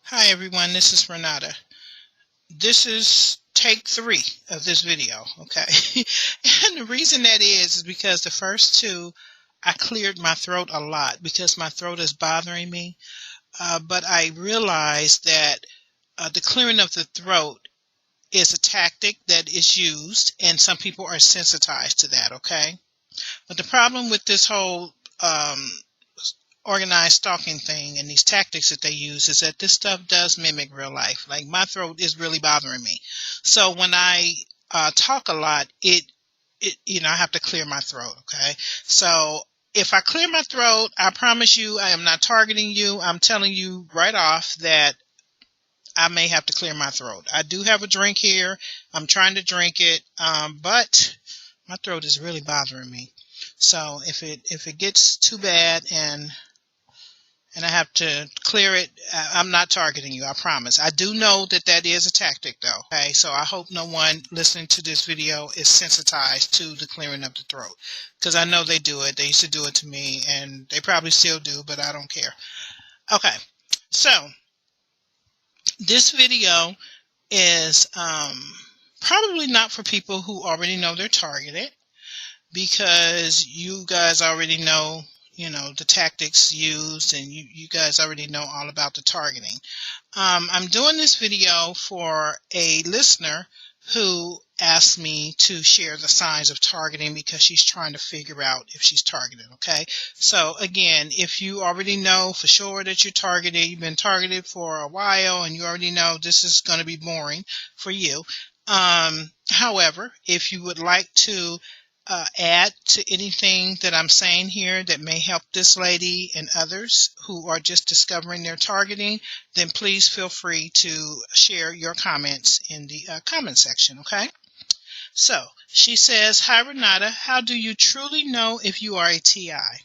Hi everyone, this is Renata. This is take 3 of this video, okay? And the reason that is because the first two, I cleared my throat a lot because my throat is bothering me. But I realized that the clearing of the throat is a tactic that is used, and some people are sensitized to that, okay? But the problem with this whole organized stalking thing and these tactics that they use is that this stuff does mimic real life. Like my throat is really bothering me. So when I talk a lot, I have to clear my throat. Okay. So if I clear my throat, I promise you, I am not targeting you. I'm telling you right off that I may have to clear my throat. I do have a drink here. I'm trying to drink it. But my throat is really bothering me. So if it gets too bad and I have to clear it, I'm not targeting you, I promise. I do know that that is a tactic, though. Okay, so I hope no one listening to this video is sensitized to the clearing of the throat, because I know they do it. They used to do it to me, and they probably still do, but I don't care. Okay, so this video is probably not for people who already know they're targeted, because you guys already know, the tactics used, and you guys already know all about the targeting. I'm doing this video for a listener who asked me to share the signs of targeting because she's trying to figure out if she's targeted. Okay, so again, if you already know for sure that you're targeted, you've been targeted for a while, and you already know this is going to be boring for you. However, if you would like to add to anything that I'm saying here that may help this lady and others who are just discovering their targeting, then please feel free to share your comments in the comment section, okay? So she says, "Hi Renata, how do you truly know if you are a TI?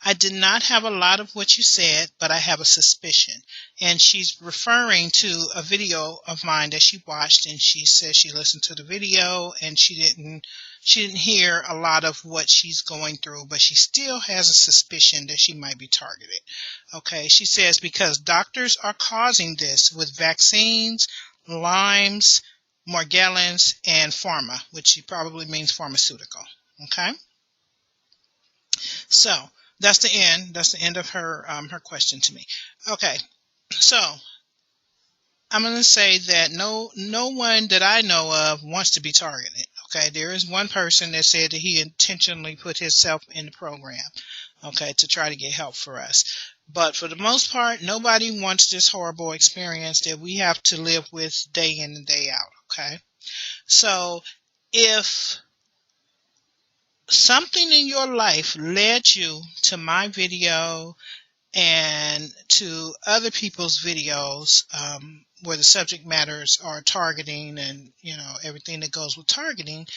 I did not have a lot of what you said, but I have a suspicion." And she's referring to a video of mine that she watched, and she says she listened to the video and she didn't hear a lot of what she's going through, but she still has a suspicion that she might be targeted. Okay, she says because doctors are causing this with vaccines, Lyme's, Morgellons, and pharma, which she probably means pharmaceutical. Okay, so that's the end. That's the end of her question to me. Okay, so I'm going to say that no one that I know of wants to be targeted. Okay, there is one person that said that he intentionally put himself in the program, okay, to try to get help for us. But for the most part, nobody wants this horrible experience that we have to live with day in and day out. Okay, so if something in your life led you to my video and to other people's videos, where the subject matters are targeting and everything that goes with targeting,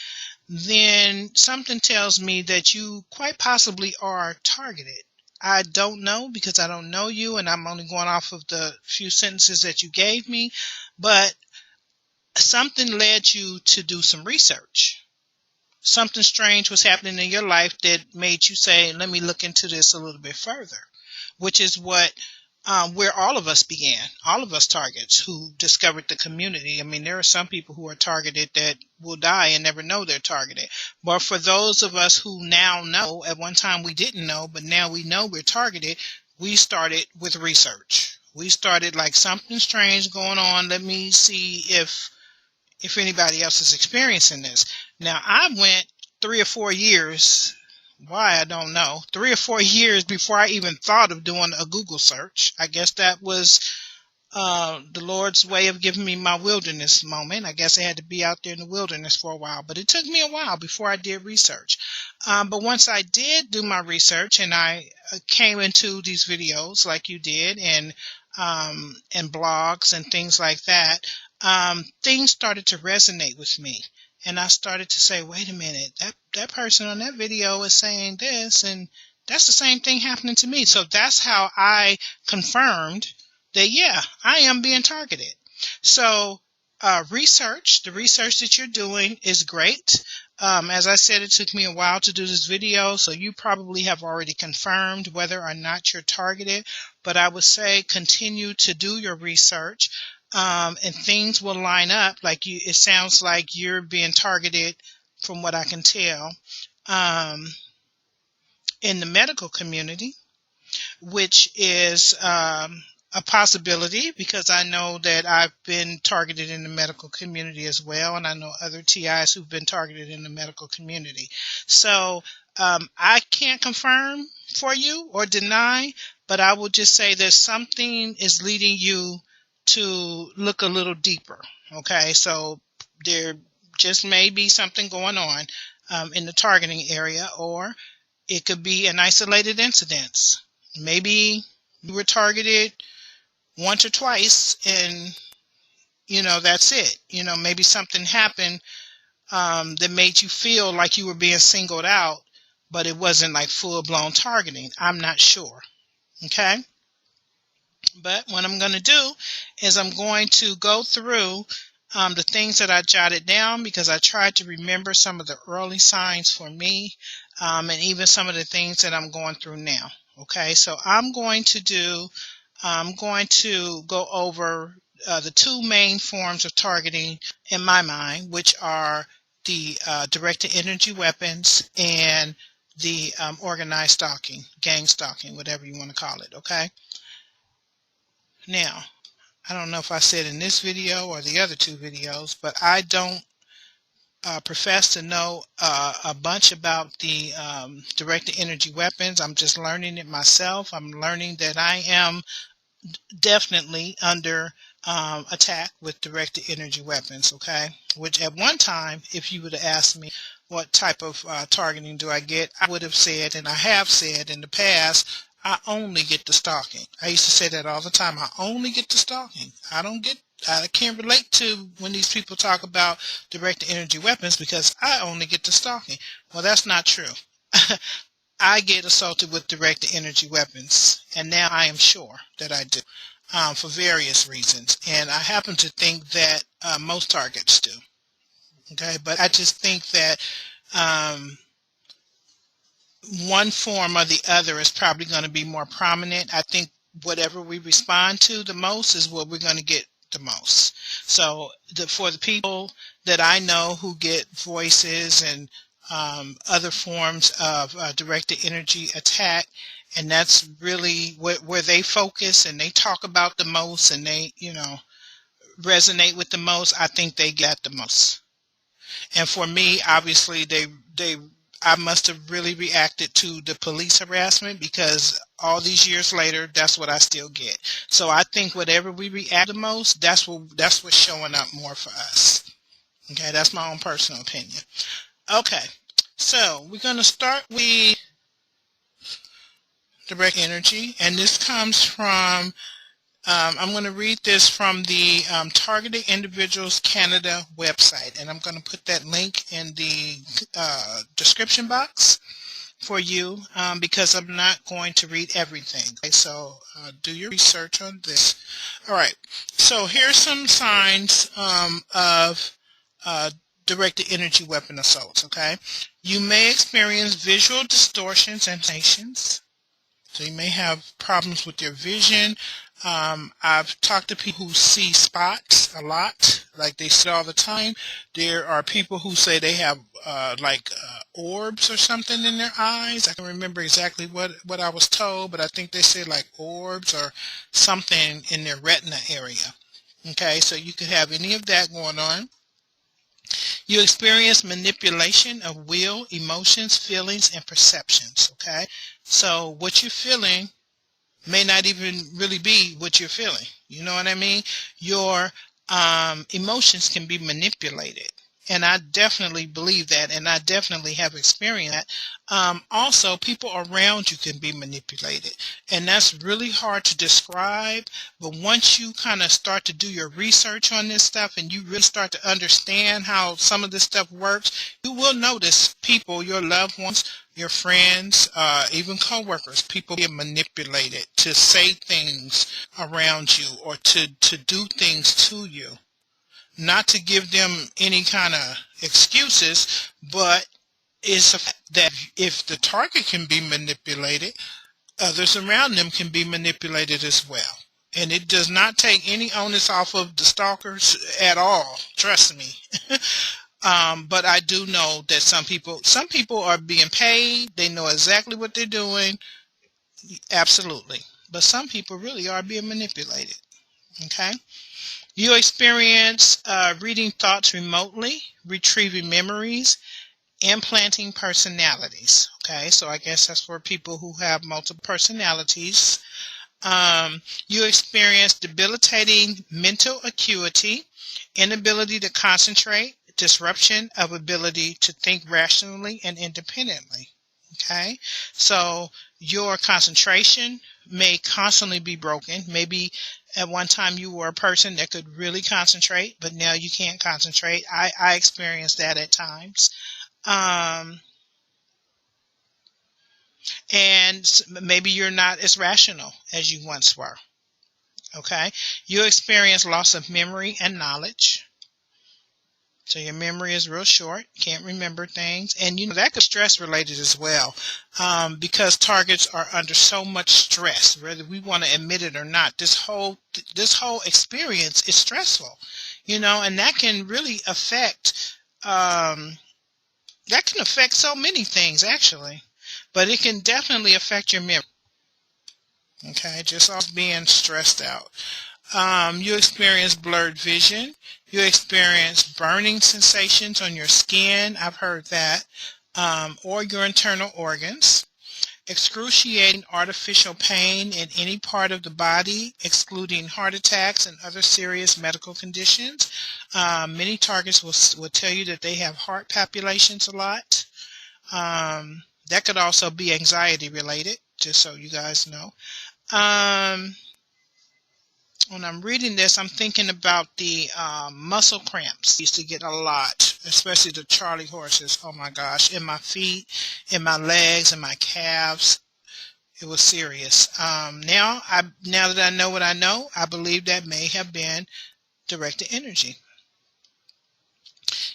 then something tells me that you quite possibly are targeted. I don't know because I don't know you, and I'm only going off of the few sentences that you gave me, but something led you to do some research. Something strange was happening in your life that made you say, let me look into this a little bit further, which is where all of us began, all of us targets who discovered the community. I mean, there are some people who are targeted that will die and never know they're targeted. But for those of us who now know, at one time we didn't know, but now we know we're targeted, we started with research. We started like something strange going on. Let me see if anybody else is experiencing this. Now, I went 3 or 4 years, why I don't know, 3 or 4 years before I even thought of doing a Google search. I guess that was the Lord's way of giving me my wilderness moment. I guess I had to be out there in the wilderness for a while, but it took me a while before I did research. But once I did do my research and I came into these videos like you did, and blogs and things like that, things started to resonate with me. And I started to say, wait a minute, that person on that video is saying this, and that's the same thing happening to me. So that's how I confirmed that, yeah, I am being targeted. So the research that you're doing is great. As I said, it took me a while to do this video, so you probably have already confirmed whether or not you're targeted. but I would say continue to do your research, and things will line up. Like you, it sounds like you're being targeted, from what I can tell, um, in the medical community, which is a possibility, because I know that I've been targeted in the medical community as well, and I know other TIs who've been targeted in the medical community. So I can't confirm for you or deny, but I will just say that something is leading you to look a little deeper. Okay, so there just may be something going on in the targeting area, or it could be an isolated incident. Maybe you were targeted once or twice, and that's it. Maybe something happened that made you feel like you were being singled out, but it wasn't like full-blown targeting. I'm not sure. Okay. But what I'm going to do is I'm going to go through the things that I jotted down, because I tried to remember some of the early signs for me, and even some of the things that I'm going through now. Okay, so I'm going to go over the two main forms of targeting in my mind, which are the directed energy weapons and the organized stalking, gang stalking, whatever you want to call it. Okay. Now, I don't know if I said in this video or the other two videos, but I don't profess to know a bunch about the directed energy weapons. I'm just learning it myself. I'm learning that I am definitely under attack with directed energy weapons, okay? Which at one time, if you would have asked me what type of targeting do I get, I would have said, and I have said in the past, I only get the stalking. I used to say that all the time. I only get the stalking. I can't relate to when these people talk about directed energy weapons, because I only get the stalking. Well, that's not true. I get assaulted with directed energy weapons, and now I am sure that I do, for various reasons. And I happen to think that most targets do. Okay, but I just think that one form or the other is probably going to be more prominent. I think whatever we respond to the most is what we're going to get the most. So for the people that I know who get voices and other forms of directed energy attack, and that's really where they focus and they talk about the most, and they resonate with the most, I think they get the most. And for me, obviously, I must have really reacted to the police harassment, because all these years later, that's what I still get. So I think whatever we react the most, that's what's showing up more for us. Okay, that's my own personal opinion. Okay, so we're going to start with direct energy, and this comes from I'm going to read this from the Targeted Individuals Canada website, and I'm going to put that link in the description box for you, because I'm not going to read everything. Okay, so do your research on this. All right, so here's some signs of directed energy weapon assaults. Okay, you may experience visual distortions and hallucinations. So you may have problems with your vision. I've talked to people who see spots a lot, like they see all the time. There are people who say they have orbs or something in their eyes. I can remember exactly what I was told, but I think they say like orbs or something in their retina area. Okay, so you could have any of that going on. You experience manipulation of will, emotions, feelings, and perceptions. Okay, so what you're feeling may not even really be what you're feeling. You know what I mean? Your emotions can be manipulated. And I definitely believe that, and I definitely have experienced that. Also, people around you can be manipulated, and that's really hard to describe. But once you kind of start to do your research on this stuff, and you really start to understand how some of this stuff works, you will notice people, your loved ones, your friends, even coworkers, people get manipulated to say things around you, or to do things to you. Not to give them any kind of excuses, but it's a fact that if the target can be manipulated, Others around them can be manipulated as well. And it does not take any onus off of the stalkers at all. Trust me. But I do know that some people are being paid. They know exactly what they're doing. Absolutely. But some people really are being manipulated. Okay. You experience reading thoughts remotely, retrieving memories, implanting personalities. Okay. So I guess that's for people who have multiple personalities. You experience debilitating mental acuity, inability to concentrate, disruption of ability to think rationally and independently. Okay, so your concentration may constantly be broken. Maybe at one time you were a person that could really concentrate, but now you can't concentrate. I experienced that at times. Um, and maybe you're not as rational as you once were. Okay, you experience loss of memory and knowledge. So your memory is real short, can't remember things, and that could be stress related as well, because targets are under so much stress, whether we want to admit it or not. This whole experience is stressful, and that can really affect so many things actually, but it can definitely affect your memory. Okay, just off being stressed out. You experience blurred vision. You experience burning sensations on your skin. I've heard that. Or your internal organs. Excruciating artificial pain in any part of the body, excluding heart attacks and other serious medical conditions. Many targets will tell you that they have heart palpitations a lot. That could also be anxiety related, just so you guys know. When I'm reading this, I'm thinking about the muscle cramps. I used to get a lot, especially the Charlie horses. Oh my gosh, in my feet, in my legs, in my calves. It was serious. Now that I know what I know, I believe that may have been directed energy.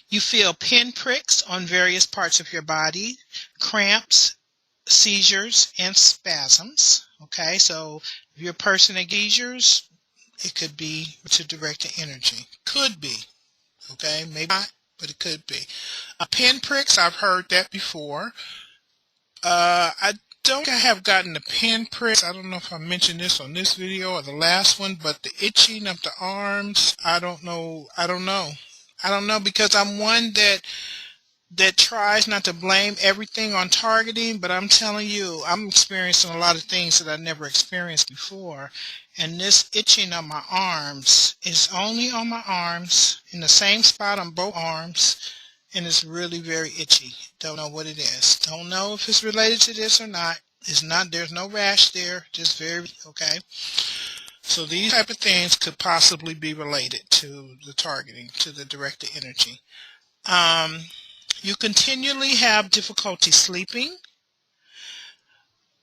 You feel pinpricks on various parts of your body, cramps, seizures, and spasms. Okay, so if you're a person that gets seizures, it could be to direct the energy. Could be. Okay, maybe not, but it could be. Pinpricks, I've heard that before. I don't think I have gotten the pinpricks. I don't know if I mentioned this on this video or the last one, but the itching of the arms, I don't know. I don't know because I'm one that tries not to blame everything on targeting, but I'm telling you, I'm experiencing a lot of things that I never experienced before. And this itching on my arms is only on my arms, in the same spot on both arms, and it's really very itchy. Don't know what it is. Don't know if it's related to this or not. It's not, there's no rash there, just very, okay? So these type of things could possibly be related to the targeting, to the directed energy. You continually have difficulty sleeping.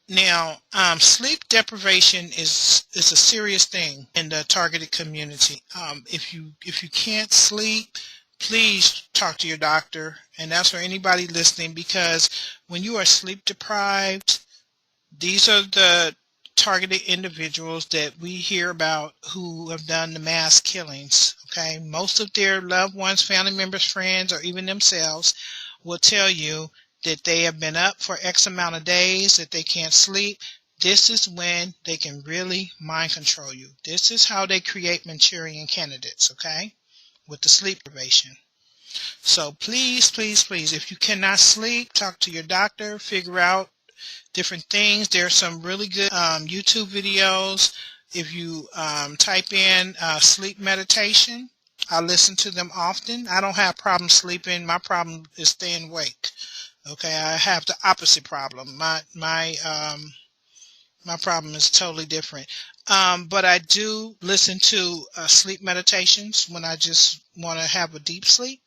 Now, sleep deprivation is a serious thing in the targeted community. If you can't sleep, please talk to your doctor, and that's for anybody listening, because when you are sleep deprived, these are the targeted individuals that we hear about who have done the mass killings. Okay, most of their loved ones, family members, friends, or even themselves will tell you that they have been up for X amount of days, that they can't sleep. This is when they can really mind control you. This is how they create Manchurian candidates, okay, with the sleep deprivation. So please, please, please, if you cannot sleep, talk to your doctor, figure out different things. There are some really good YouTube videos. If you type in sleep meditation, I listen to them often. I don't have problems sleeping. My problem is staying awake. Okay, I have the opposite problem. My problem is totally different. But I do listen to sleep meditations when I just want to have a deep sleep.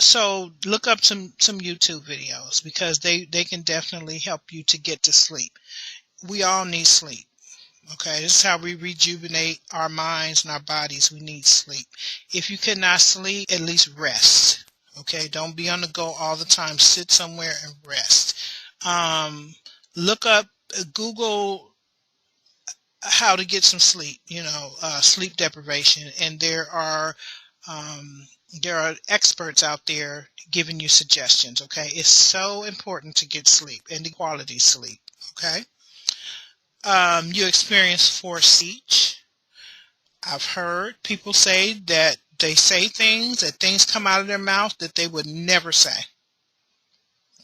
So look up some YouTube videos, because they can definitely help you to get to sleep. We all need sleep. Okay, this is how we rejuvenate our minds and our bodies. We need sleep. If you cannot sleep, at least rest. Okay, don't be on the go all the time. Sit somewhere and rest. Look up, Google how to get some sleep, sleep deprivation. And um, there are experts out there giving you suggestions. Okay. It's so important to get sleep and the quality sleep. Okay. You experience forced speech. I've heard people say that they say things, that things come out of their mouth that they would never say.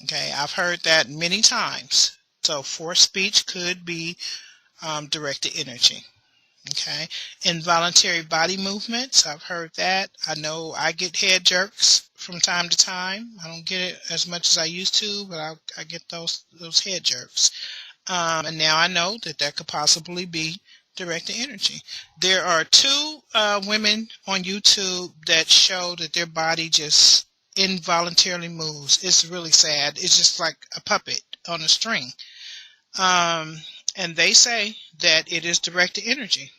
Okay. I've heard that many times. So forced speech could be directed energy. Okay. Involuntary body movements. I've heard that. I know I get head jerks from time to time. I don't get it as much as I used to, but I get those head jerks. And now I know that that could possibly be directed energy. There are two women on YouTube that show that their body just involuntarily moves. It's really sad. It's just like a puppet on a string. And they say that it is directed energy.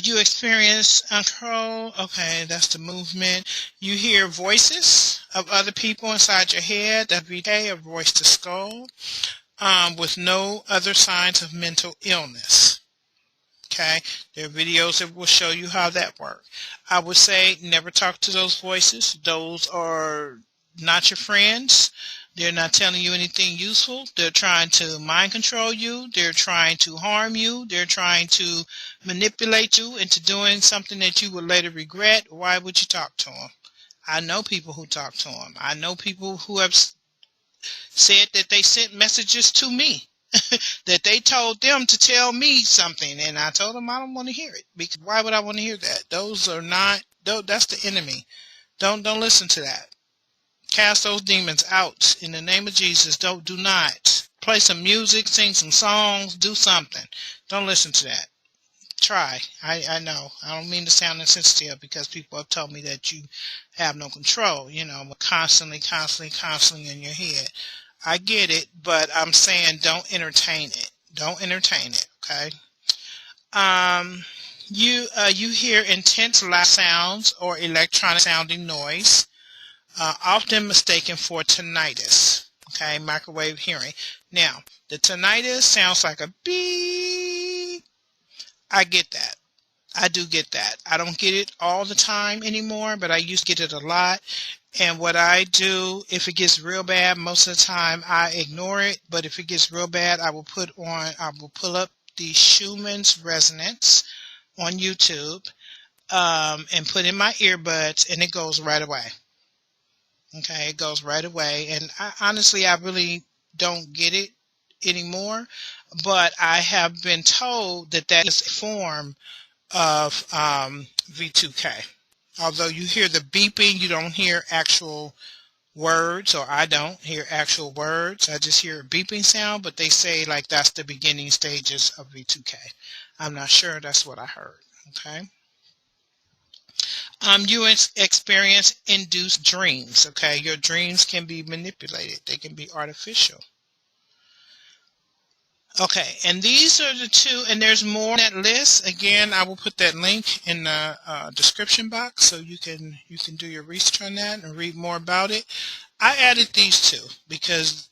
You experience control. Okay, that's the movement. You hear voices of other people inside your head. That would be a voice to skull, with no other signs of mental illness. Okay, there are videos that will show you how that works. I would say never talk to those voices. Those are not your friends. They're not telling you anything useful. They're trying to mind control you. They're trying to harm you. They're trying to manipulate you into doing something that you would later regret. Why would you talk to them? I know people who talk to them. I know people who have said that they sent messages to me that they told them to tell me something, and I told them I don't want to hear it, because why would I want to hear that? Those are not, that's the enemy. Don't listen to that. Cast those demons out in the name of Jesus. Do not play some music, sing some songs, do something. Don't listen to that. Try. I know. I don't mean to sound insensitive, because people have told me that you have no control, constantly in your head. I get it, but I'm saying don't entertain it. Don't entertain it, okay? You hear intense loud sounds or electronic sounding noise, often mistaken for tinnitus. Okay, microwave hearing. Now, the tinnitus sounds like a beep. I get that. I do get that. I don't get it all the time anymore, but I used to get it a lot. And what I do, if it gets real bad, most of the time I ignore it. But if it gets real bad, I will pull up the Schumann's resonance on YouTube, and put in my earbuds, and it goes right away. Okay, it goes right away. And honestly, I really don't get it anymore. But I have been told that that is a form of V2K. Although you hear the beeping, you don't hear actual words, or I don't hear actual words. I just hear a beeping sound, but they say like that's the beginning stages of V2K. I'm not sure. That's what I heard. Okay. You experience induced dreams. Okay. Your dreams can be manipulated. They can be artificial. Okay, and these are the two, and there's more on that list. Again, I will put that link in the description box, so you can do your research on that and read more about it. I added these two because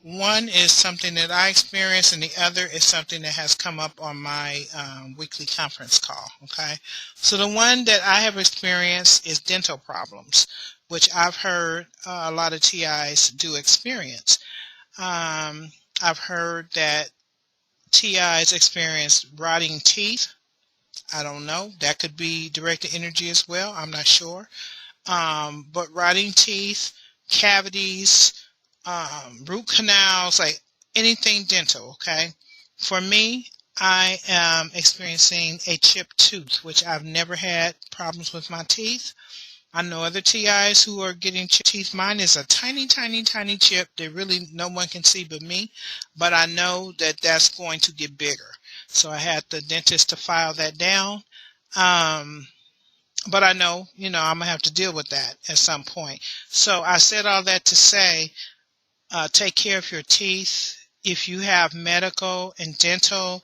one is something that I experienced, and the other is something that has come up on my weekly conference call. Okay, so the one that I have experienced is dental problems, which I've heard a lot of TIs do experience. I've heard that TIs experience rotting teeth. I don't know. That could be directed energy as well. I'm not sure. But rotting teeth, cavities, root canals, like anything dental, okay? For me, I am experiencing a chipped tooth, which I've never had problems with my teeth. I know other TIs who are getting chipped teeth. Mine is a tiny, tiny, tiny chip that really no one can see but me. But I know that that's going to get bigger. So I had the dentist to file that down. Um, but I know, I'm going to have to deal with that at some point. So I said all that to say, take care of your teeth. If you have medical and dental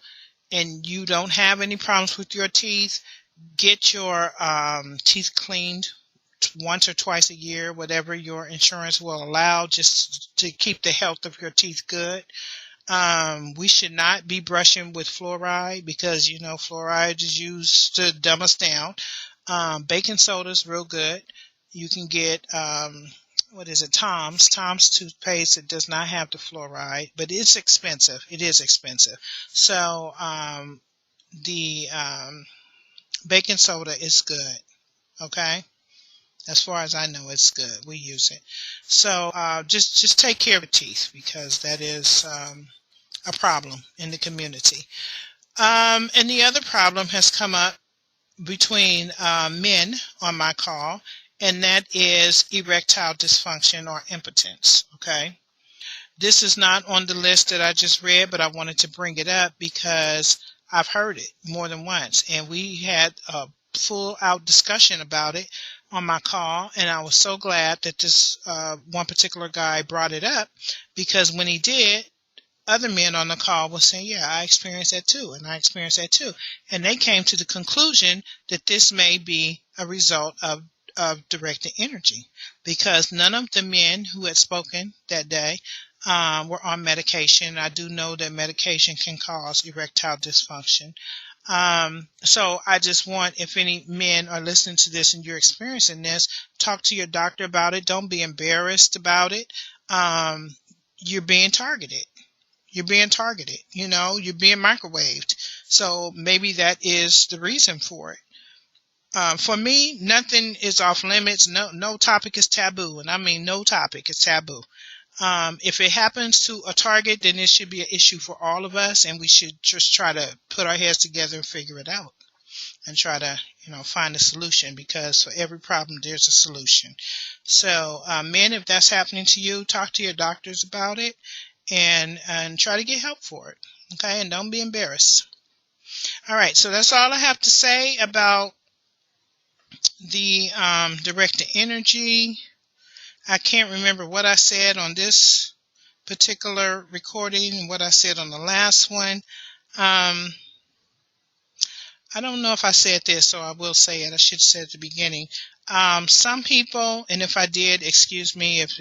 and you don't have any problems with your teeth, get your teeth cleaned once or twice a year, whatever your insurance will allow, just to keep the health of your teeth good. We should not be brushing with fluoride because, fluoride is used to dumb us down. Baking soda is real good. You can get, what is it? Tom's toothpaste. It does not have the fluoride, but it's expensive. It is expensive. So, the baking soda is good. Okay. As far as I know, it's good. We use it. So, just take care of your teeth because that is, a problem in the community. And the other problem has come up between men on my call, and that is erectile dysfunction or impotence. Okay. This is not on the list that I just read, but I wanted to bring it up because I've heard it more than once. And we had a full out discussion about it on my call. And I was so glad that this one particular guy brought it up because when he did, other men on the call were saying, yeah, I experienced that too, and I experienced that too. And they came to the conclusion that this may be a result of directed energy because none of the men who had spoken that day were on medication. I do know that medication can cause erectile dysfunction. So I just want, if any men are listening to this and you're experiencing this, talk to your doctor about it. Don't be embarrassed about it. You're being targeted. You're being targeted, you're being microwaved. So maybe that is the reason for it. For me, nothing is off limits. No topic is taboo. And I mean, no topic is taboo. If it happens to a target, then it should be an issue for all of us. And we should just try to put our heads together and figure it out and try to, find a solution because for every problem, there's a solution. So, men, if that's happening to you, talk to your doctors about it. And try to get help for it. Okay, and don't be embarrassed. All right, so that's all I have to say about the directed energy. I can't remember what I said on this particular recording and what I said on the last one. I don't know if I said this, so I will say it. I should say at the beginning. Some people, and if I did, excuse me if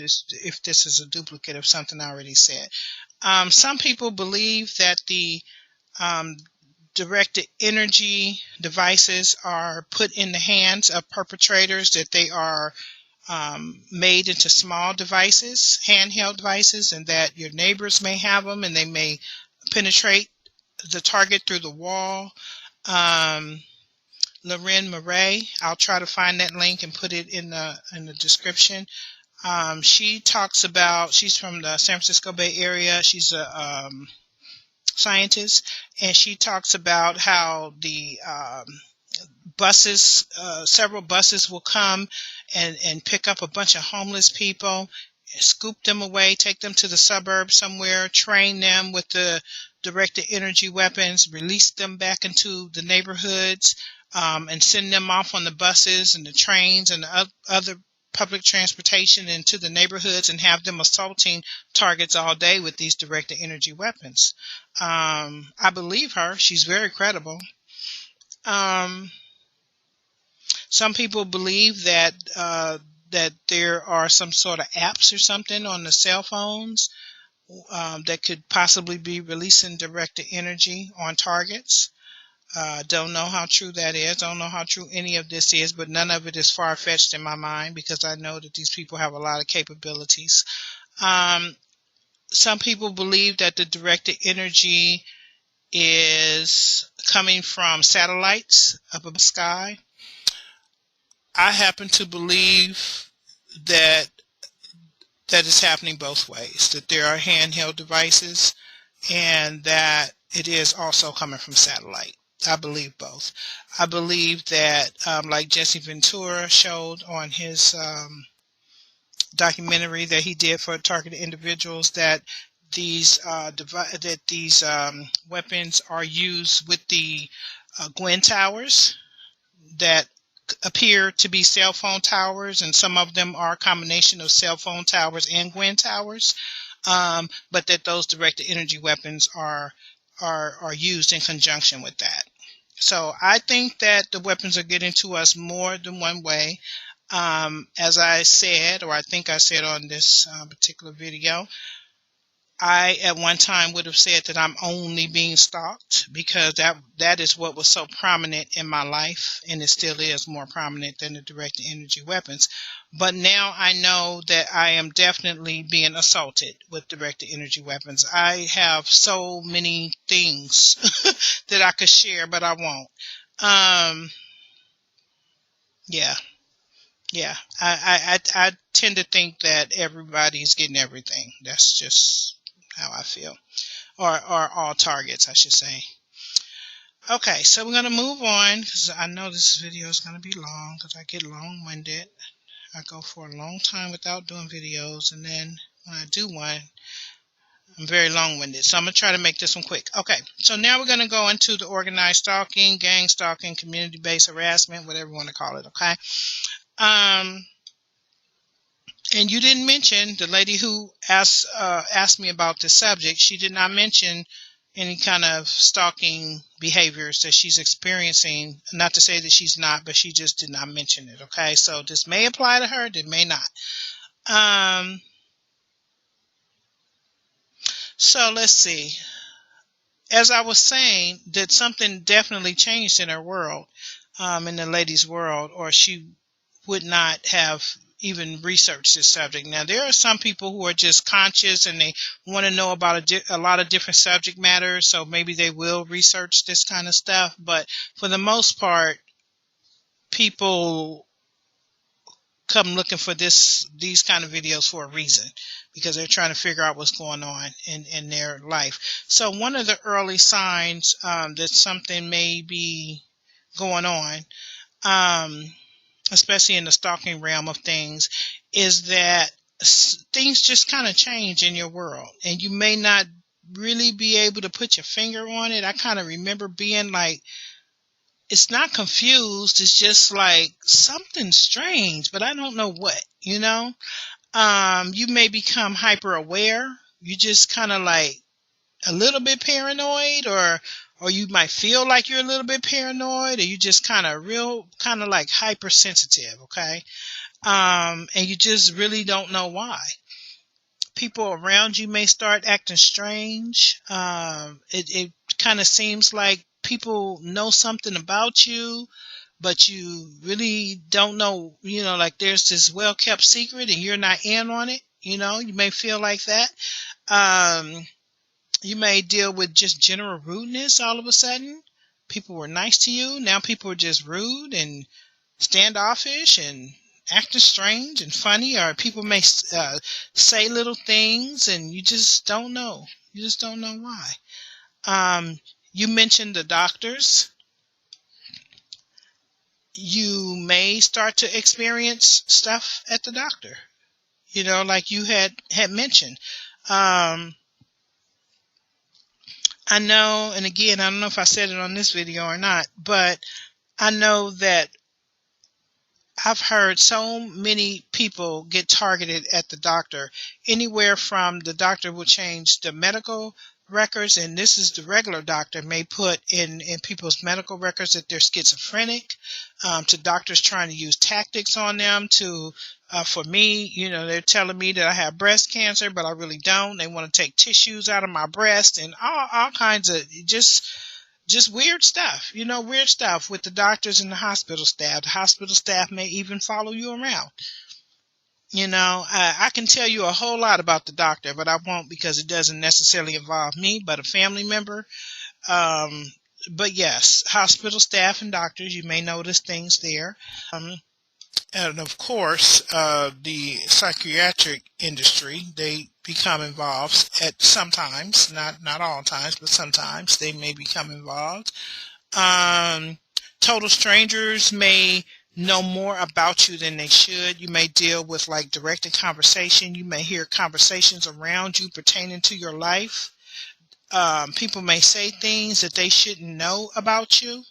this is a duplicate of something I already said. Some people believe that the directed energy devices are put in the hands of perpetrators, that they are made into small devices, handheld devices, and that your neighbors may have them and they may penetrate the target through the wall. Loren Murray, I'll try to find that link and put it in the description. She talks about, she's from the San Francisco Bay Area. She's a scientist, and she talks about how the buses, several buses will come and pick up a bunch of homeless people, scoop them away, take them to the suburbs somewhere, train them with the directed energy weapons, release them back into the neighborhoods, and send them off on the buses and the trains and the other public transportation into the neighborhoods and have them assaulting targets all day with these directed energy weapons. I believe her. She's very credible. Some people believe that that there are some sort of apps or something on the cell phones that could possibly be releasing directed energy on targets. Don't know how true that is. Don't know how true any of this is, but none of it is far-fetched in my mind because I know that these people have a lot of capabilities. Some people believe that the directed energy is coming from satellites up in the sky. I happen to believe that is happening both ways, that there are handheld devices and that it is also coming from satellite. I believe both. I believe that, like Jesse Ventura showed on his documentary that he did for targeted individuals, that these weapons are used with the Gwen towers that appear to be cell phone towers, and some of them are a combination of cell phone towers and Gwen towers, but that those directed energy weapons are used in conjunction with that. So I think that the weapons are getting to us more than one way. As I said, or I think I said on this particular video, I at one time would have said that I'm only being stalked because that is what was so prominent in my life, and it still is more prominent than the direct energy weapons. But now I know that I am definitely being assaulted with direct energy weapons. I have so many things that I could share, but I won't. Um, yeah, yeah. I tend to think that everybody's getting everything. That's just how I feel. Or all targets, I should say. Okay, so we're going to move on because I know this video is going to be long because I get long-winded. I go for a long time without doing videos, and then when I do one, I'm very long-winded. So I'm going to try to make this one quick. Okay, so now we're going to go into the organized stalking, gang stalking, community-based harassment, whatever you want to call it, okay? And you didn't mention the lady who asked me about this subject. She did not mention any kind of stalking behaviors that she's experiencing. Not to say that she's not, but she just did not mention it. Okay, so this may apply to her, it may not. So let's see. As I was saying, that something definitely changed in her world, in the lady's world, or she would not have even researched this subject. Now, there are some people who are just conscious and they want to know about a lot of different subject matters, so maybe they will research this kind of stuff. But for the most part, people come looking for these kind of videos for a reason, because they're trying to figure out what's going on in their life. So one of the early signs that something may be going on, especially in the stalking realm of things, is that things just kind of change in your world, and you may not really be able to put your finger on it. I kind of remember being like, it's not confused, it's just like something strange, but I don't know what, you may become hyper aware. You just kind of like a little bit paranoid, or you might feel like you're a little bit paranoid, or you just kind of like hypersensitive, okay? And you just really don't know why. People around you may start acting strange. It kind of seems like people know something about you, but you really don't know, like there's this well-kept secret and you're not in on it. You may feel like that. You may deal with just general rudeness all of a sudden. People were nice to you. Now people are just rude and standoffish and acting strange and funny, or people may say little things and you just don't know. You just don't know why. You mentioned the doctors. You may start to experience stuff at the doctor, like you had mentioned. I know, and again, I don't know if I said it on this video or not, but I know that I've heard so many people get targeted at the doctor, anywhere from the doctor will change the medical records, and this is the regular doctor may put in people's medical records that they're schizophrenic, to doctors trying to use tactics on them to, for me, they're telling me that I have breast cancer, but I really don't. They want to take tissues out of my breast and all kinds of just weird stuff, weird stuff with the doctors and the hospital staff. The hospital staff may even follow you around. I can tell you a whole lot about the doctor, but I won't, because it doesn't necessarily involve me, but a family member. But yes, hospital staff and doctors, you may notice things there. And of course, the psychiatric industry, they become involved at sometimes, not all times, but sometimes they may become involved. Total strangers may know more about you than they should. You may deal with like directed conversation. You may hear conversations around you pertaining to your life. People may say things that they shouldn't know about you.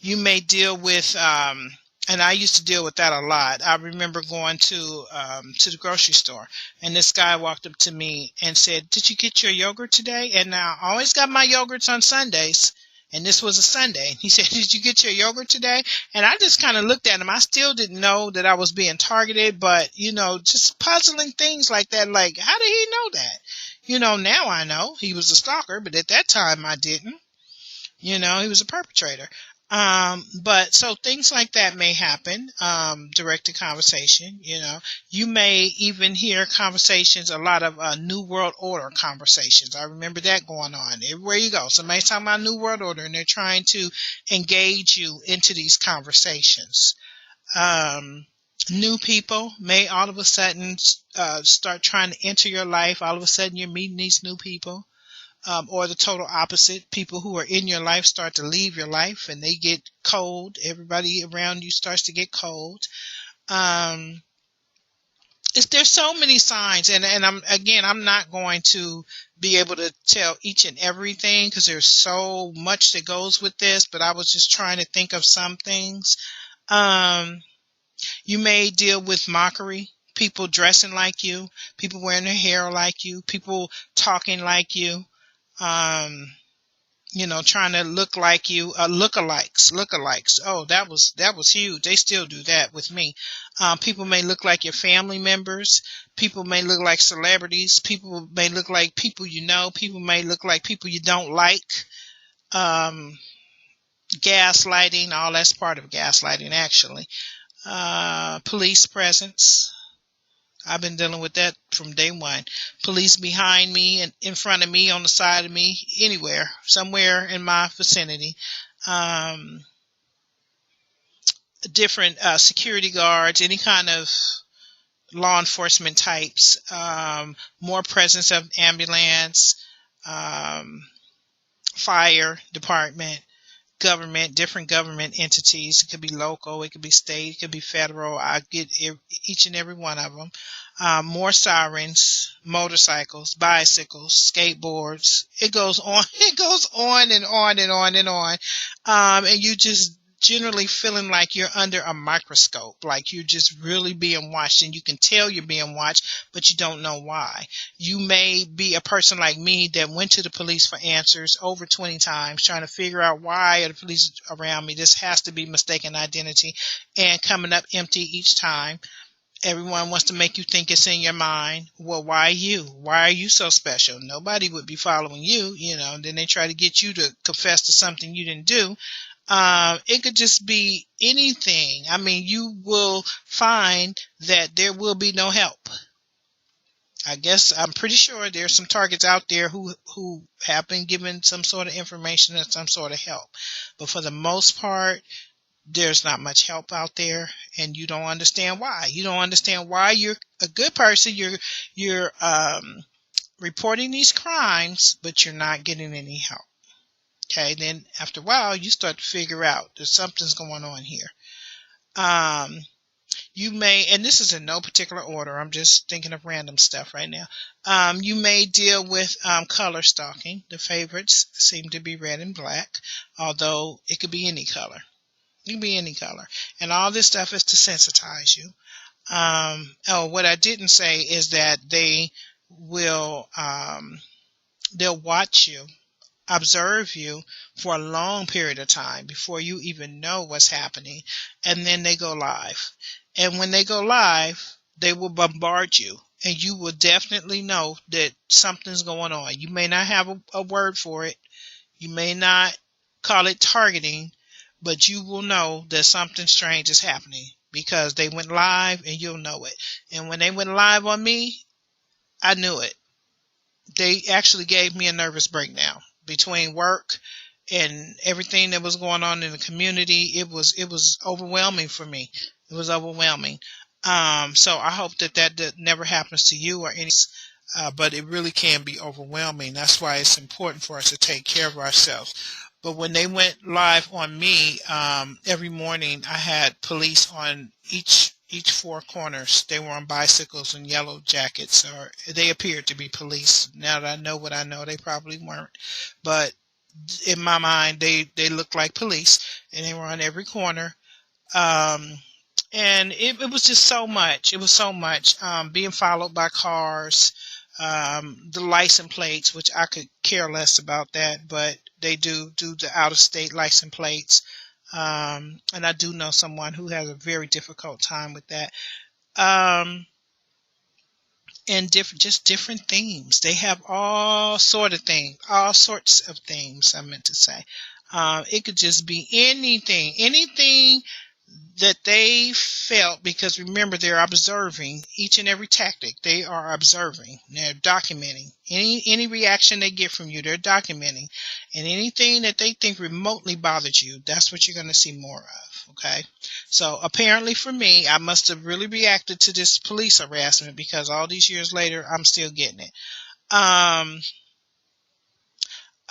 You may deal with, and I used to deal with that a lot. I remember going to the grocery store, and this guy walked up to me and said, "Did you get your yogurt today?" And now I always got my yogurts on Sundays. And this was a Sunday. He said, "Did you get your yogurt today?" And I just kind of looked at him. I still didn't know that I was being targeted, but, just puzzling things like that. Like, how did he know that? Now I know he was a stalker, but at that time I didn't. He was a perpetrator. But so things like that may happen, direct to conversation. You may even hear conversations, a lot of New World Order conversations. I remember that going on. Everywhere you go, somebody's talking about New World Order and they're trying to engage you into these conversations. New people may all of a sudden start trying to enter your life. All of a sudden you're meeting these new people. Or the total opposite, people who are in your life start to leave your life and they get cold. Everybody around you starts to get cold. Um, there's so many signs, and I'm not going to be able to tell each and everything because there's so much that goes with this. But I was just trying to think of some things. You may deal with mockery. People dressing like you, people wearing their hair like you, people talking like you. Um, trying to look like you, lookalikes. Oh, that was huge. They still do that with me. People may look like your family members. People may look like celebrities. People may look like people you know. People may look like people you don't like. Gaslighting, all that's part of gaslighting, actually. Police presence. I've been dealing with that from day one. Police behind me and in front of me, on the side of me, anywhere, somewhere in my vicinity. Different security guards, any kind of law enforcement types. More presence of ambulance, fire department, government, different government entities. It could be local, it could be state, it could be federal. I get each and every one of them. More sirens, motorcycles, bicycles, skateboards. It goes on. It goes on and on and on and on. And you just generally feeling like you're under a microscope, like you're just really being watched, and you can tell you're being watched, but you don't know why. You may be a person like me that went to the police for answers over 20 times, trying to figure out why are the police around me. This has to be mistaken identity, and coming up empty each time. Everyone wants to make you think it's in your mind. Well, why you? Why are you so special? Nobody would be following you, and then they try to get you to confess to something you didn't do. It could just be anything. I mean, you will find that there will be no help. I guess I'm pretty sure there's some targets out there who have been given some sort of information and some sort of help. But for the most part, there's not much help out there, and you don't understand why. You don't understand why you're a good person. You're reporting these crimes, but you're not getting any help. Okay, then after a while, you start to figure out that something's going on here. You may, and this is in no particular order, I'm just thinking of random stuff right now. You may deal with color stalking. The favorites seem to be red and black, although it could be any color. It can be any color. And all this stuff is to sensitize you. What I didn't say is that they will, they'll watch you, observe you for a long period of time before you even know what's happening, and then they go live. And when they go live, they will bombard you, and you will definitely know that something's going on. You may not have a word for it. You may not call it targeting, but you will know that something strange is happening because they went live, and you'll know it. And when they went live on me, I knew it. They actually gave me a nervous breakdown between work and everything that was going on in the community. It was overwhelming for me. It was overwhelming. So I hope that never happens to you or any. But it really can be overwhelming. That's why it's important for us to take care of ourselves. But when they went live on me, every morning I had police on each four corners. They were on bicycles and yellow jackets, or they appeared to be police. Now that I know what I know, they probably weren't. But in my mind, they looked like police, and they were on every corner. And it was just so much. It was so much. Being followed by cars, The license plates, which I could care less about that, but they do the out-of-state license plates. And I do know someone who has a very difficult time with that. And different themes. They have all sorts of themes. I meant to say, it could just be anything that they felt, because remember, they're observing each and every tactic. They are observing. They're documenting any reaction they get from you. They're documenting, and anything that they think remotely bothers you, that's what you're going to see more of. Okay, so apparently for me, I must have really reacted to this police harassment, because all these years later, I'm still getting it. Um,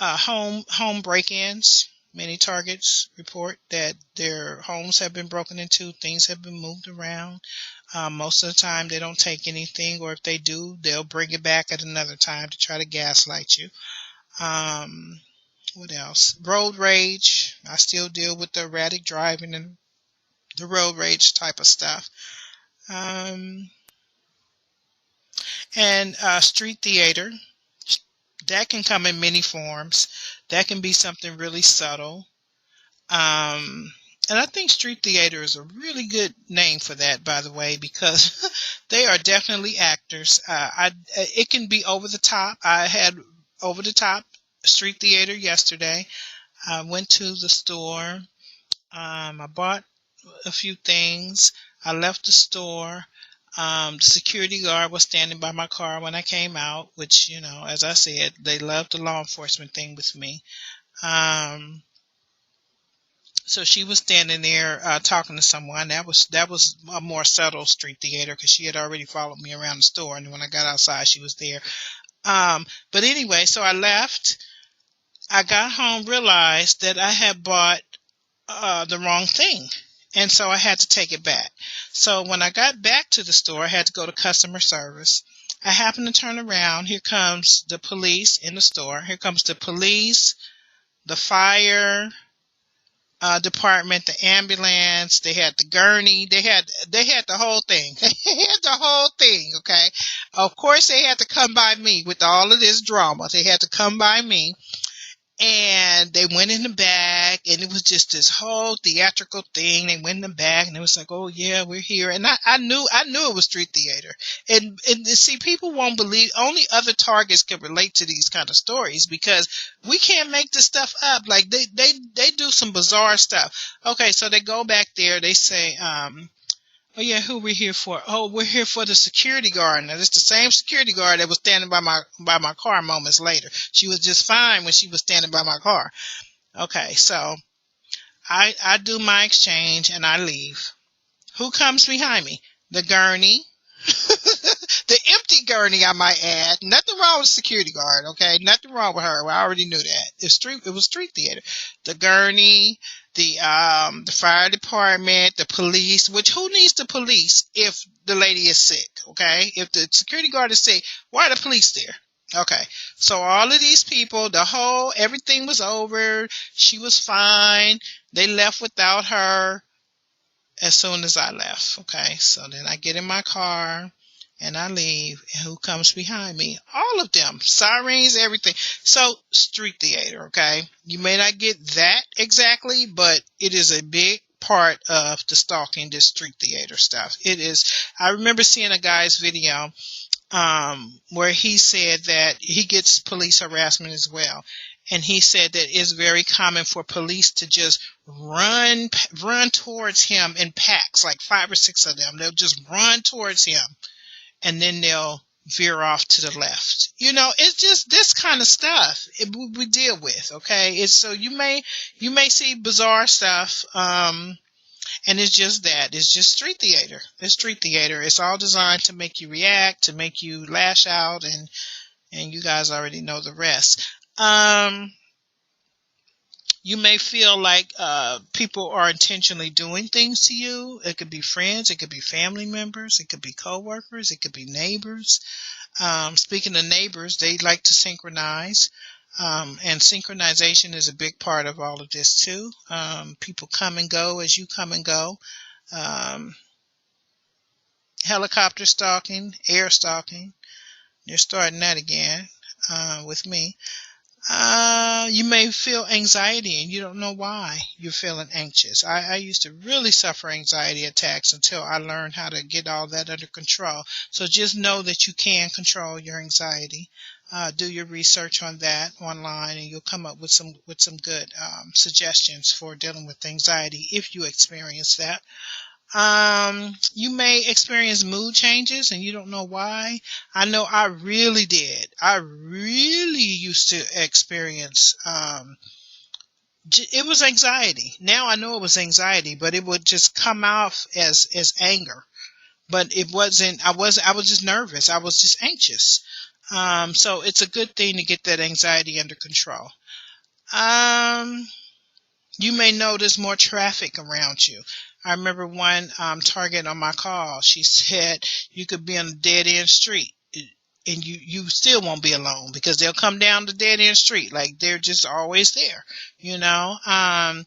home break-ins. Many targets report that their homes have been broken into, things have been moved around. Most of the time, they don't take anything, or if they do, they'll bring it back at another time to try to gaslight you. What else? Road rage. I still deal with the erratic driving and the road rage type of stuff. And street theater. That can come in many forms. That can be something really subtle. And I think street theater is a really good name for that, by the way, because they are definitely actors. It can be over the top. I had over the top street theater yesterday. I went to the store. I bought a few things. I left the store. The security guard was standing by my car when I came out, which, as I said, they love the law enforcement thing with me. So she was standing there talking to someone. That was a more subtle street theater, because she had already followed me around the store, and when I got outside, she was there. But anyway, so I left. I got home, realized that I had bought the wrong thing, and so I had to take it back. So when I got back to the store, I had to go to customer service. I happened to turn around. Here comes the police in the store. Here comes the police, the fire department, the ambulance. They had the gurney. They had the whole thing. They had the whole thing. Okay. Of course, they had to come by me with all of this drama. They had to come by me. And they went in the back, and it was just this whole theatrical thing. They went in the back, and it was like, "Oh yeah, we're here." And I knew it was street theater. And see, people won't believe. Only other targets can relate to these kind of stories, because we can't make this stuff up. Like they do some bizarre stuff. Okay, so they go back there. They say, "Oh yeah, who we here for?" "Oh, we're here for the security guard." Now, it's the same security guard that was standing by my car moments later. She was just fine when she was standing by my car. Okay, so I do my exchange and I leave. Who comes behind me? The gurney. The empty gurney, I might add. Nothing wrong with the security guard, okay? Nothing wrong with her. I already knew that. It was street theater. The gurney, the fire department, the police. Which, who needs the police if the lady is sick? Okay, if the security guard is sick, why are the police there? Okay, so all of these people, everything was over. She was fine. They left without her as soon as I left. Okay, so then I get in my car and I leave. And who comes behind me? All of them. Sirens, everything. So, street theater, okay? You may not get that exactly, but it is a big part of the stalking, this street theater stuff. It is. I remember seeing a guy's video where he said that he gets police harassment as well. And he said that it's very common for police to just run towards him in packs, like 5 or 6 of them. They'll just run towards him, and then they'll veer off to the left. It's just this kind of stuff we deal with. Okay, so you may see bizarre stuff. And it's just that. It's just street theater. It's street theater. It's all designed to make you react, to make you lash out, and you guys already know the rest. You may feel like people are intentionally doing things to you. It could be friends. It could be family members. It could be coworkers. It could be neighbors. Speaking of neighbors, they like to synchronize. And synchronization is a big part of all of this too. People come and go as you come and go. Helicopter stalking, air stalking, You're starting that again with me. You may feel anxiety and you don't know why you're feeling anxious. I used to really suffer anxiety attacks until I learned how to get all that under control. So just know that you can control your anxiety. Do your research on that online, and you'll come up with some good suggestions for dealing with anxiety if you experience that. You may experience mood changes and you don't know why. I know I really did. I really used to experience it was anxiety. Now I know it was anxiety, but it would just come off as anger. But it wasn't. I was just nervous. I was just anxious. So it's a good thing to get that anxiety under control. Um you may notice more traffic around you. I remember one target on my call. She said you could be on a dead end street and you still won't be alone because they'll come down the dead end street. Like they're just always there, you know. And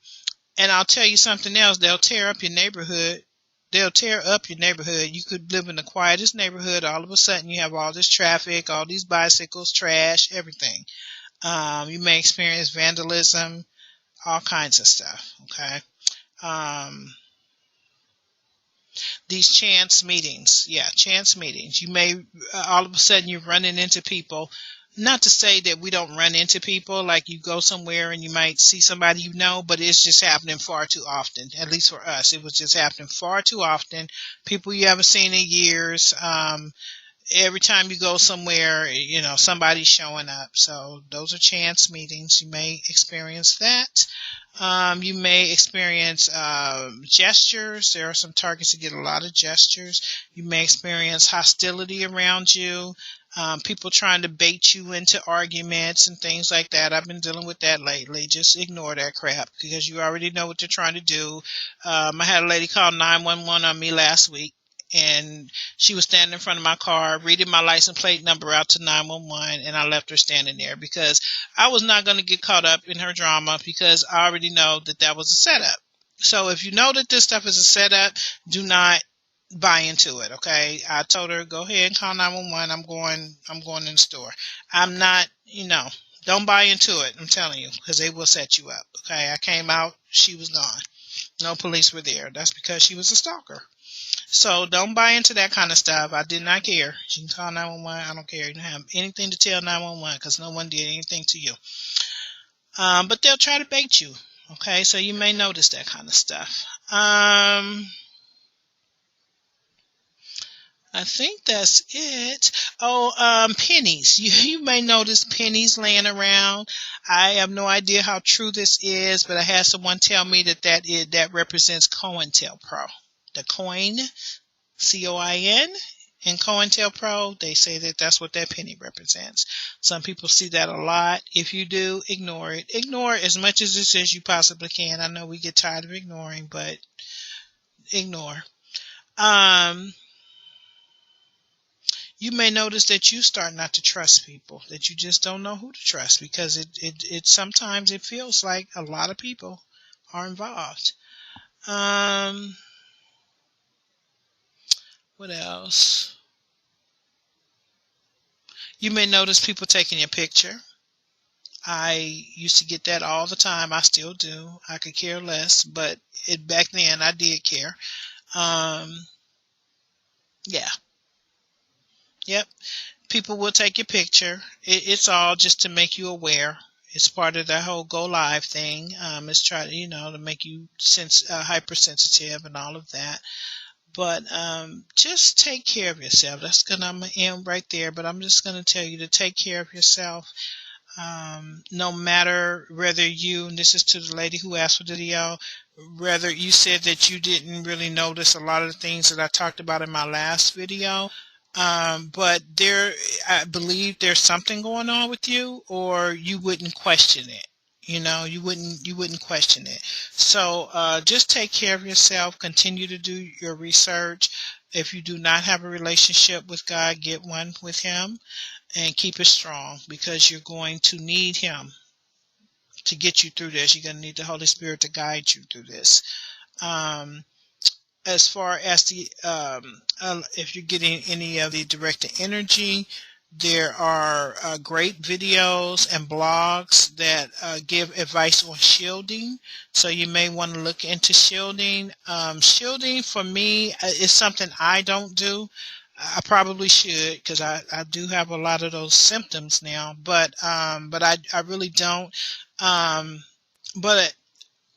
I'll tell you something else. They'll tear up your neighborhood. They'll tear up your neighborhood. You could live in the quietest neighborhood. All of a sudden, you have all this traffic, all these bicycles, trash, everything. You may experience vandalism, all kinds of stuff. Okay. Um, these chance meetings, yeah, chance meetings. You may all of a sudden you're running into people. Not to say that we don't run into people, like you go somewhere and you might see somebody you know, but it's just happening far too often. At least for us, it was just happening far too often. People you haven't seen in years. Every time you go somewhere, somebody's showing up. So those are chance meetings. You may experience that. You may experience gestures. There are some targets that get a lot of gestures. You may experience hostility around you. People trying to bait you into arguments and things like that. I've been dealing with that lately. Just ignore that crap because you already know what they're trying to do. I had a lady call 911 on me last week, and she was standing in front of my car reading my license plate number out to 911, and I left her standing there because I was not going to get caught up in her drama because I already know that that was a setup. So if you know that this stuff is a setup, do not buy into it. Okay, I told her go ahead and call 911. I'm going in the store. I'm not, don't buy into it. I'm telling you, because they will set you up. Okay, I came out, she was gone. No police were there. That's because she was a stalker. So don't buy into that kind of stuff. I did not care. You can call 911. I don't care. You don't have anything to tell 911 because no one did anything to you. But they'll try to bait you. Okay, so you may notice that kind of stuff. I think that's it. Oh, pennies. You may notice pennies laying around. I have no idea how true this is, but I had someone tell me that represents COINTELPRO. The coin, COIN, in COINTELPRO, they say that that's what that penny represents. Some people see that a lot. If you do, ignore it. Ignore as much as this as you possibly can. I know we get tired of ignoring, but ignore. You may notice that you start not to trust people, that you just don't know who to trust because it sometimes it feels like a lot of people are involved. What else? You may notice people taking your picture. I used to get that all the time. I still do. I could care less, but back then I did care. Um, yeah. Yep. People will take your picture. It's all just to make you aware. It's part of that whole go live thing. It's try to to make you hypersensitive and all of that. But just take care of yourself. I'm gonna end right there. But I'm just gonna tell you to take care of yourself. No matter whether and this is to the lady who asked for the video, whether you said that you didn't really notice a lot of the things that I talked about in my last video, but I believe there's something going on with you, or you wouldn't question it. You wouldn't question it. So just take care of yourself. Continue to do your research. If you do not have a relationship with God, get one with Him and keep it strong because you're going to need Him to get you through this. You're going to need the Holy Spirit to guide you through this. As far as if you're getting any of the directed energy, There are great videos and blogs that give advice on shielding. So you may want to look into shielding. Shielding for me is something I don't do. I probably should because I do have a lot of those symptoms now, but I really don't. Um, but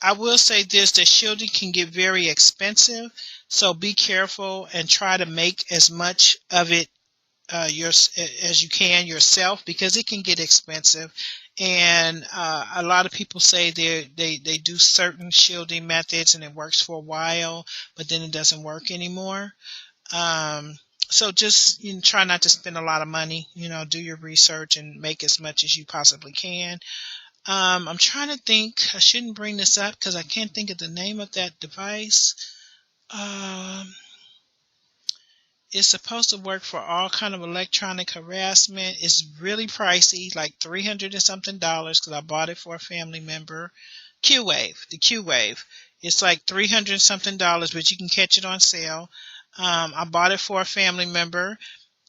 I will say this, that shielding can get very expensive. So be careful and try to make as much of it as you can yourself, because it can get expensive. And a lot of people say they do certain shielding methods and it works for a while, but then it doesn't work anymore. Um, so just try not to spend a lot of money. Do your research and make as much as you possibly can. I'm trying to think. I shouldn't bring this up because I can't think of the name of that device. Um, It's supposed to work for all kind of electronic harassment. It's really pricey, like $300 and something because I bought it for a family member. Q-Wave, the Q-Wave. It's like $300 and something, but you can catch it on sale. I bought it for a family member,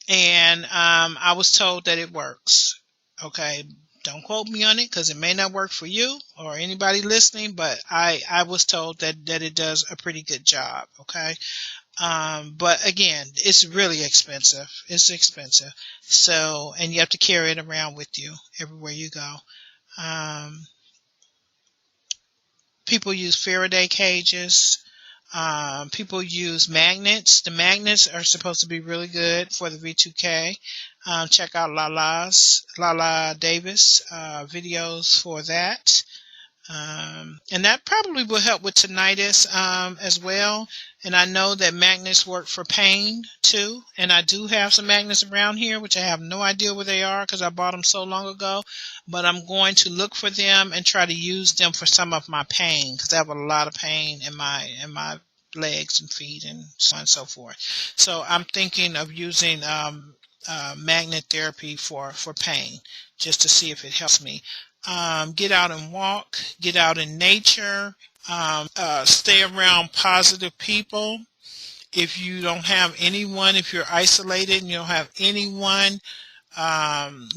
and I was told that it works. Okay, don't quote me on it because it may not work for you or anybody listening, but I was told that it does a pretty good job. Okay. But again, it's really expensive. It's expensive. So, and you have to carry it around with you everywhere you go. Um, People use Faraday cages. People use magnets. The magnets are supposed to be really good for the V2K. Check out Lala Davis videos for that. And that probably will help with tinnitus as well. And I know that magnets work for pain too. And I do have some magnets around here, which I have no idea where they are because I bought them so long ago. But I'm going to look for them and try to use them for some of my pain because I have a lot of pain in my legs and feet and so on and so forth. So I'm thinking of using magnet therapy for pain just to see if it helps me. Get out and walk, get out in nature, stay around positive people. If you don't have anyone, if you're isolated and you don't have anyone,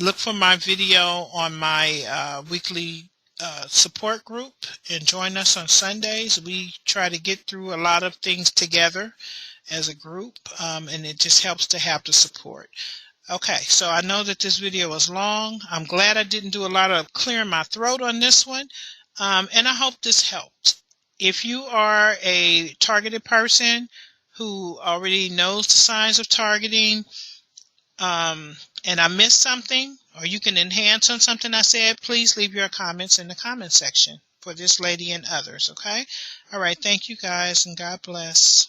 look for my video on my weekly support group and join us on Sundays. We try to get through a lot of things together as a group, and it just helps to have the support. Okay, so I know that this video was long. I'm glad I didn't do a lot of clearing my throat on this one, and I hope this helped. If you are a targeted person who already knows the signs of targeting, and I missed something, or you can enhance on something I said, please leave your comments in the comment section for this lady and others, okay? All right, thank you guys, and God bless.